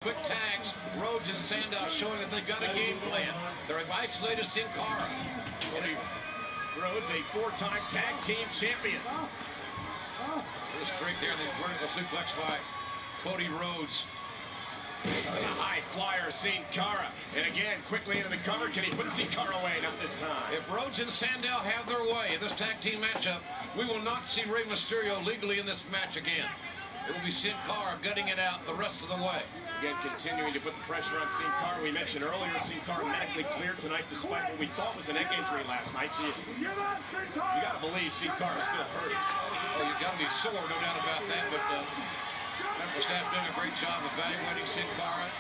Quick tags, Rhodes and Sandow showing that they've got a game plan. They've isolated Sin Cara. Cody Rhodes, a four-time tag team champion. The strength there, the vertical suplex by Cody Rhodes. A high flyer, Sin Cara. And again, quickly into the cover. Can he put Sin Cara away? Not this time. If Rhodes and Sandow have their way in this tag team matchup, we will not see Rey Mysterio legally in this match again. It will be Sin Cara gutting it out the rest of the way. Again, continuing to put the pressure on Sin Cara. We mentioned earlier, Sin Cara medically cleared tonight despite what we thought was a neck injury last night. So you got to believe Sin Cara's still hurting. Oh, you got to be sore, no doubt about that. But medical staff doing a great job evaluating Sin Cara.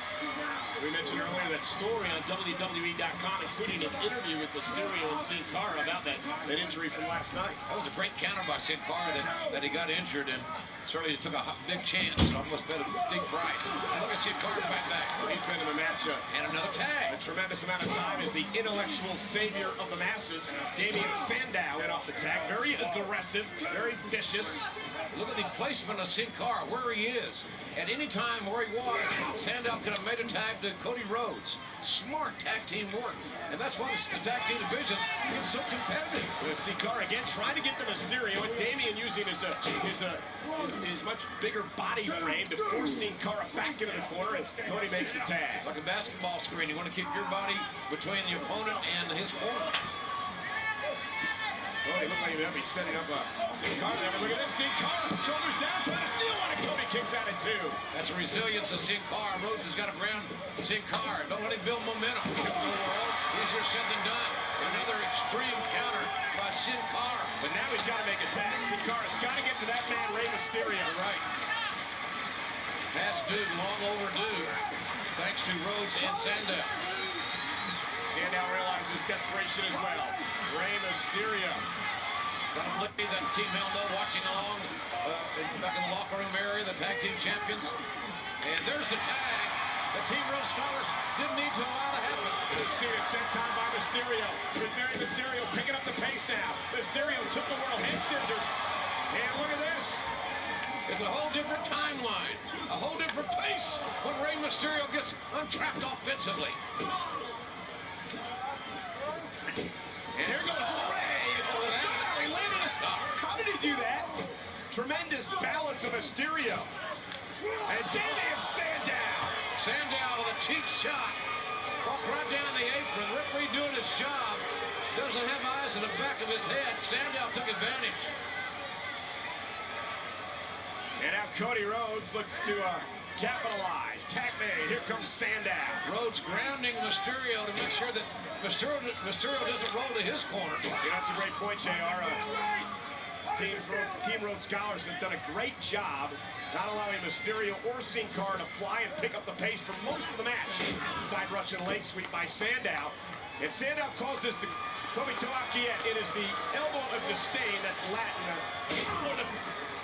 We mentioned earlier that story on WWE.com, including an interview with Mysterio and Sin Cara about that injury from last night. That was a great counter by Sin Cara that he got injured, and certainly took a big chance. Almost bet a big price. Look at Sin Cara fight back. He's been in the matchup. And another tag. A tremendous amount of time as the intellectual savior of the masses, Damien Sandow, went off the tag. Very aggressive, very vicious. Look at the placement of Sin Cara, where he is. At any time where he was, Sandow could have made a tag to Cody Rhodes. Smart tag team work. And that's why the tag team divisions get so competitive. Sin Cara again trying to get to Mysterio, and Damien using his much bigger body frame to force Sin Cara back into the corner, and Cody makes the tag. Like a basketball screen, you want to keep your body between the opponent and his corner. Cody looked like he'd be setting up Sin Cara there, but look at this, Sin Cara, shoulders down, trying to steal one, and Cody kicks out at two. That's the resilience of Sin Cara. Rhodes has got to ground Sin Cara. Don't let him build momentum. Easier said than done. Another extreme counter by Sin Cara. But now he's got to make a tag. Sin Cara's got to get to that man, Rey Mysterio. Right. Past due, long overdue, thanks to Rhodes and Sandow. Sandow realizes desperation as well. Rey Mysterio. Gonna believe that Team Hell No watching along back in the locker room area, the tag team champions. And there's the tag that Team Rhodes Scholars didn't need to allow to happen. Let's see it set time by Mysterio. With Rey Mysterio picking up the pace now. Mysterio took the world head scissors. And look at this. It's a whole different timeline, a whole different pace when Rey Mysterio gets untrapped offensively. And here goes Rey. Somehow he landed it. How did he do that? Tremendous balance of Mysterio. And Damien Sandow. Sandow with a cheap shot. Walked right down the apron. Referee doing his job. Doesn't have eyes in the back of his head. Sandow took advantage. And now Cody Rhodes looks to capitalize. Tag made. Here comes Sandow. Rhodes grounding Mysterio to make sure that Mysterio doesn't roll to his corner. Yeah, that's a great point, JR. Team Rhodes Scholars have done a great job not allowing Mysterio or Sin Cara to fly and pick up the pace for most of the match. Side Russian leg sweep by Sandow. And Sandow calls this the Kobe Toakiet. It is the elbow of disdain. That's Latin.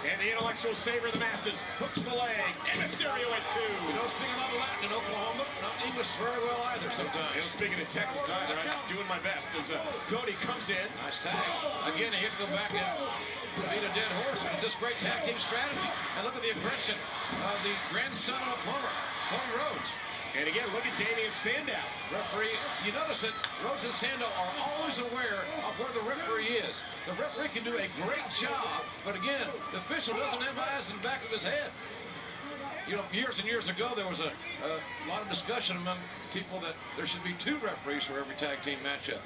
And the intellectual savior of the masses hooks the leg. And Mysterio at two. You don't speak a lot of Latin in Oklahoma. Not English very well either sometimes. I don't speak in Texas either. I'm doing my best as Cody comes in. Nice tag. Again, he had to go back and beat a dead horse. It's just great tag team strategy. And look at the aggression of the grandson of a plumber, Cody Rhodes. And again, look at Damien Sandow. Referee, you notice that Rhodes and Sandow are always aware of where the referee is. The referee can do a great job, but again, the official doesn't have eyes in the back of his head. You know, years and years ago, there was a lot of discussion among people that there should be two referees for every tag team matchup.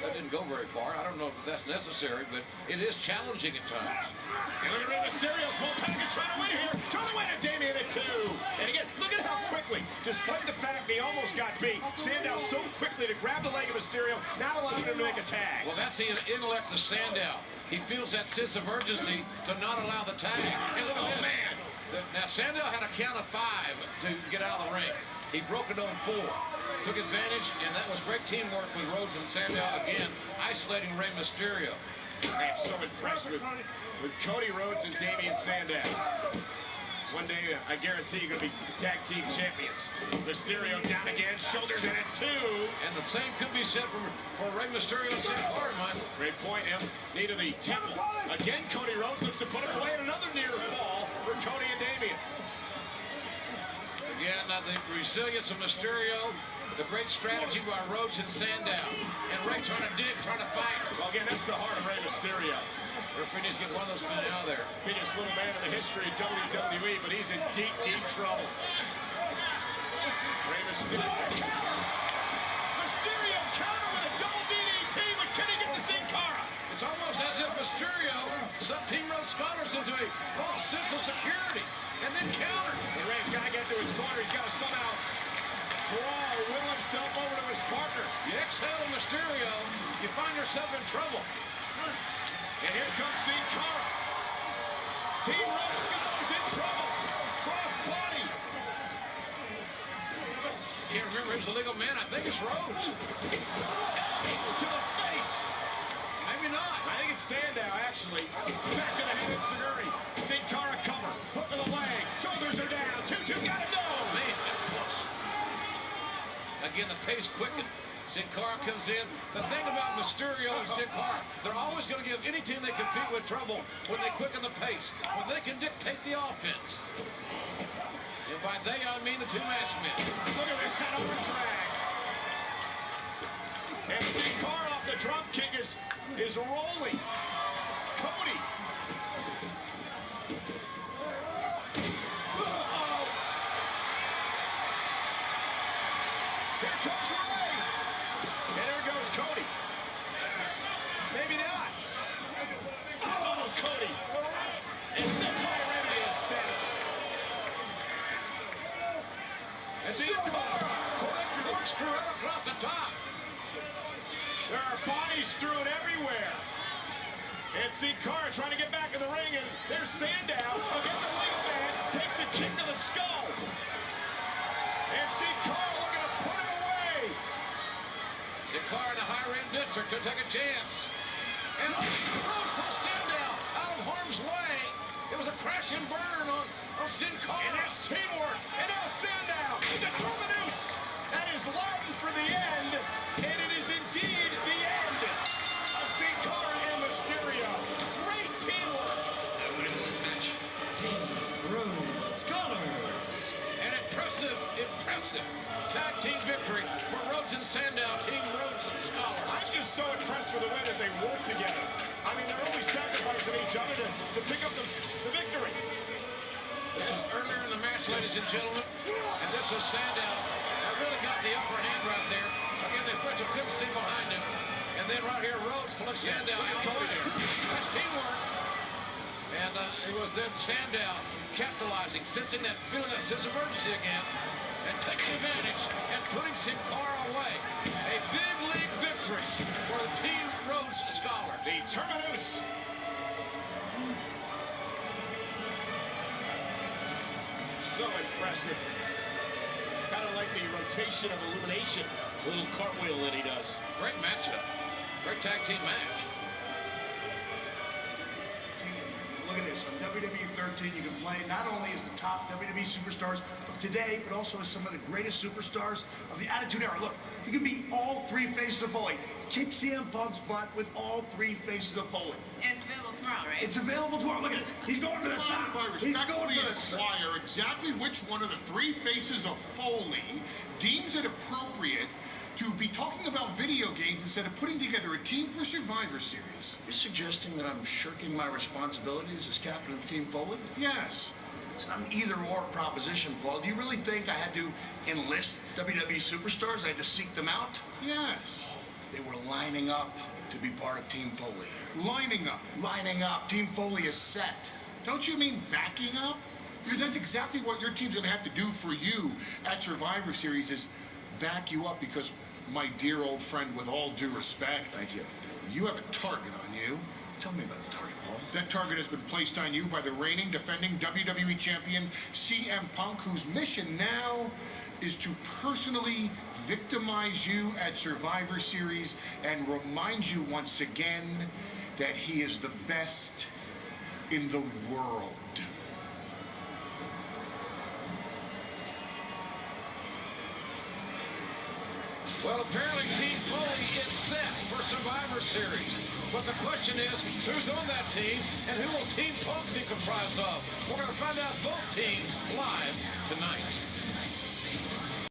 That didn't go very far. I don't know if that's necessary, but it is challenging at times. And look at Rey Mysterio, small package trying to win here. Trying to win it, Damien at two. And again, look at how quickly, despite the fact he almost got beat, Sandow so quickly to grab the leg of Mysterio, not allowing him to make a tag. Well, that's the intellect of Sandow. He feels that sense of urgency to not allow the tag. And look at this. Man. Now, Sandow had a count of 5 to get out of the ring. He broke it on 4. Took advantage, and that was great teamwork with Rhodes and Sandow again, isolating Rey Mysterio. I am so impressed with Cody Rhodes and Damien Sandow. One day, I guarantee you're going to be the tag team champions. Mysterio down again, shoulders in at 2. And the same could be said for Rey Mysterio and Sin Cara, Mike. Great point, M. Knee to the temple. Again, Cody Rhodes looks to put him away, and another near fall for Cody and Damien. Again, the resilience of Mysterio, the great strategy by Rhodes and Sandow. And Ray trying to dig, trying to fight. Well, again, that's the heart of Rey Mysterio. Referee needs to get one of those men out of there. Biggest little man in the history of WWE, but he's in deep, deep trouble. Rey Mysterio. Mysterio counter with a double DDT, but can he get to Sin Cara? It's almost as if Mysterio sent Team Rhodes Scholars into a false sense of security and then countered. And Rey's got to get to his corner. He's got to somehow crawl or will himself over to his partner. You exhale Mysterio, you find yourself in trouble. And here comes Sin Cara. Team Rhodes Scholars in trouble. Cross body. Can't remember who's the legal man. I think it's Rhodes. Elbow to the face. Maybe not. I think it's Sandow, actually. Back to the head of Saguri. Sin Cara cover. Hook of the leg. Shoulders are down. 2-2 got it. No. Man, that's close. Again, the pace quickened. Sin Cara comes in. The thing about Mysterio and Sin Cara, they're always going to give any team they compete with trouble when they quicken the pace, when they can dictate the offense. And by they, I mean the two masked men. Look at that over drag. And Sin Cara off the drop kick is rolling. Cody. Uh-oh. Here comes Rey. And there goes Cody. Maybe not. Oh, Cody. And sends Rey to his stance. And Sin Cara corkscrew out across the top. There are bodies strewn everywhere. And Sin Cara trying to get back in the ring, and there's Sandow against the legal man, takes a kick to the skull. And Sin Cara looking to put it away. Sin Cara in the high rim district to take a chance. And Rhodes pulls Sandow out of harm's way. It was a crash and burn on Sin Cara. And that's teamwork. And now Sandow, the Terminus. That is long for the end, and it is indeed the end of Sin Cara and Mysterio. Great teamwork. And winner of this match, Team Rhodes Scholars. An impressive tag team victory for Rhodes and Sandow, Team Rhodes and Scholars. I'm just so impressed with the way that they work together. I mean, they're always sacrificing each other to pick up the victory. This is earlier in the match, ladies and gentlemen, and this was Sandow that really got the upper hand right there. Again, the official couldn't see behind him. And then right here, Rhodes pulling Sandow out of the way. That's teamwork. And it was then Sandow capitalizing, sensing that feeling, that sense of urgency again, and taking advantage and putting Sin Cara away. A big league victory for the Team Rhodes Scholars. The Terminus. So impressive. Kind of like the rotation of Illumination, a little cartwheel that he does. Great matchup. Great tag team match. Look at this. On WWE 13, you can play not only as the top WWE superstars of today, but also as some of the greatest superstars of the Attitude Era. Look, you can beat all three faces of Foley. Kick CM Punk's butt with all three faces of Foley. And it's available tomorrow, right? It's available tomorrow. Look at it. He's going for the sun. He's going for the sun. Inquire exactly which one of the three faces of Foley deems it appropriate to be talking about video games instead of putting together a team for Survivor Series. You're suggesting that I'm shirking my responsibilities as captain of Team Foley? Yes. It's not an either-or proposition, Paul. Do you really think I had to enlist WWE superstars? I had to seek them out? Yes. They were lining up to be part of Team Foley. Lining up. Lining up. Team Foley is set. Don't you mean backing up? Because that's exactly what your team's going to have to do for you at Survivor Series is back you up because, my dear old friend, with all due respect, Thank you. you have a target on you. Tell me about the target, Paul. That target has been placed on you by the reigning, defending WWE Champion CM Punk, whose mission now is to personally victimize you at Survivor Series and remind you once again that he is the best in the world. Well, apparently Team Foley is set for Survivor Series. But the question is, who's on that team and who will Team Punk be comprised of? We're going to find out both teams live tonight.